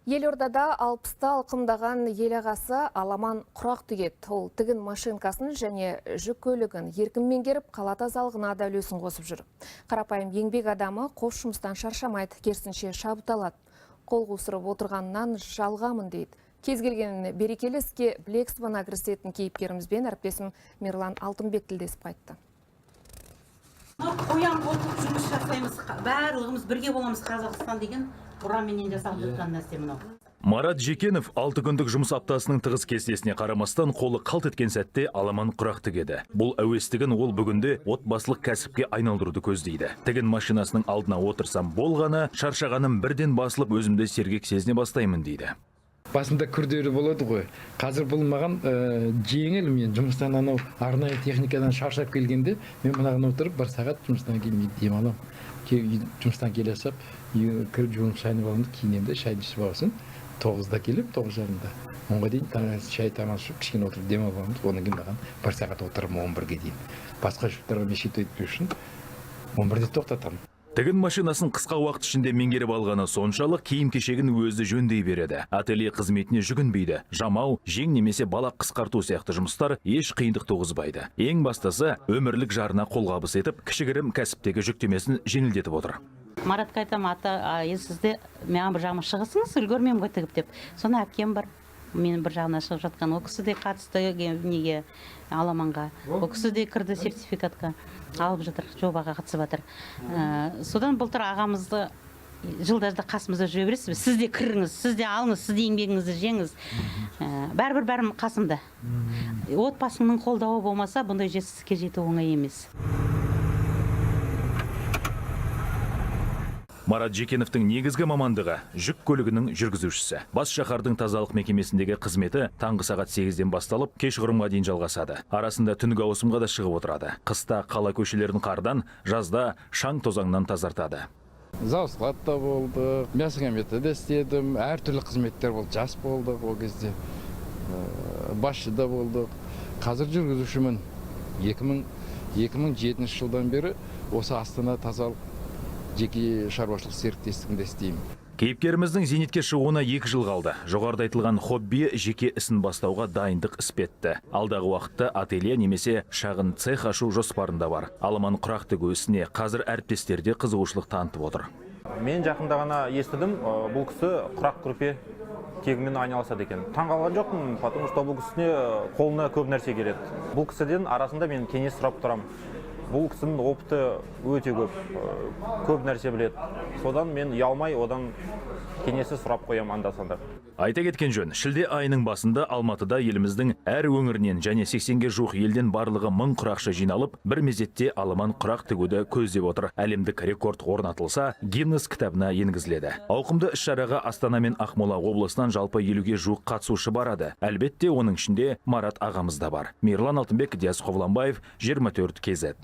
Елордада 60-та алқымдаған ел ағасы Аламан құрақ тігеді. Ол тігін машинкасын және жүк көлігін еркін меңгеріп, қала тазалығына да үлесін қосып жүр. Қарапайым еңбек адамы қос жұмыстан шаршамайды, керісінше шабыт алады. Қол қусырып отырғаннан жалғамын дейді. Кез келген берекелі іске білек сыбана кірісетін кейіпкерімізбен әріптесім Мирлан Алтынбек тілдесіп қайтты. Қоян қолтық жұмыс жасаймыз, барлығымыз бірге боламыз. Қазақстан деген ұраменен жасалып жатқан нәрсе мынау. Марат Жекенов 6 күндік жұмыс аптасының тығыз кестесіне қарамастан қолы қалт еткен сәтте Аламан құрақ тігеді. Бұл әуестігін ол бүгінде отбасылық кәсіпке айналдыруды көздейді. Тігін машинасының алдына отырсам болғаны, шаршағаным бірден басылып өзімді сергек сезіне бастаймын дейді. Басында күрделі болады ғой. Қазір бұл маған жеңіл. Мен жұмыстан анау арнайы техникадан шаршап келгенде, мен мынаған отырып бір сағат жұмыстан кейін демалам. Жұмыстан келе сап, кіріп жуынып шайынып аламын, киінемін, шайды ішіп алсын. 9-да келіп, 9:30-да. 10-ға дейін шай тамақ ішіп, кішкене отырып демалып аламыз. Одан кейін маған бір сағат отырып 11-ге дейін. Басқа жүктерге мешет етпеу үшін 11-де тоқтатамын. Тігін машинасын қысқа уақыт ішінде меңгеріп алғаны соншалық киім-кешегін өзі жөндей береді. Ателье қызметіне жүгінбейді. Жамау, жең немесе балақ қысқарту сияқты жұмыстар еш қиындық туғызбайды. Ең бастысы өмірлік жарына қолғабыс етіп, кішігірім кәсіптегі жүктемесін жеңілдетіп отыр. Маратқа айтам, ата, сізде маған бір жағыма шығысыңыз, үлгермеймін ғой тігіп деп. Соны әпкем бар. Менің бір жағына шығып жатқан, о кісі де қатысты неге Аламанға. О кісі де кірді сертификатқа алып жатыр, жобаға қатысып жатыр. Содан былтыр ағамызды жылдарда қасымызда жүре бересіз. Сіз де кіріңіз, сіз де алыңыз, сіз де еңбегіңізді жеңіз. Бәрібір қасымда. Отбасының қолдауы болмаса, бұндай жетістікке жету оңай емес. Марат Жекеновтың негізгі мамандығы жүк көлігінің жүргізушісі. Бас шаһардың тазалық мекемесіндегі қызметі таңғы сағат 8-ден басталып, кешқұрымға дейін жалғасады. Арасында түнгі ауысымға да шығып отырады. Қыста қала көшелерін қардан, жазда шаң тозаңнан тазартады. Заводта болдық, мясокометте де істедім, әртүрлі қызметтер болды, жас болдық ол кезде. Басшыда болдық. Қазір жүргізушімін. 2007 жылдан бері осы Астана тазалық жеке шаруашылық серіктестігінде істеймін. Кейіпкеріміздің зейнетке шығуына 2 жыл қалды. Жоғарыда айтылған хобби жеке ісін бастауға дайындық іспетті. Алдағы уақытта ателье немесе шағын цех ашу жоспарында бар. Аламан құрақ тігу ісіне қазір әріптестерде қызығушылық танытып отыр. Мен жақында ғана естідім, бұл кісі құрақ күрпе тегімен айналысады екен. Таңғалған жоқпын, потому что бұл кісіне қолына көп нәрсе келеді. Бұл кісіден арасында мен кеңес сұрап тұрам. Бұл кісінің опыты өте көп нәрсе біледі. Содан мен ұялмай, одан кеңесі сұрап қоям анда-санда. Айта кеткен жөн, шілде айының басында Алматыда еліміздің әр өңірінен және 80-ге жуық елден барлығы 1000 құрақшы жиналып, бір мезетте Аламан құрақ тігуді көздеп отыр. Әлемдік рекорд орнатылса, Гиннес кітабына енгізіледі. Ауқымды іс-шараға Астана мен Ақмола облысынан жалпы 50-ге жуық қатысушы барады. Әлбетте, оның ішінде Марат ағамыз да бар. Мирлан Алтынбек, Диас Қовланбаев, 24 KZ.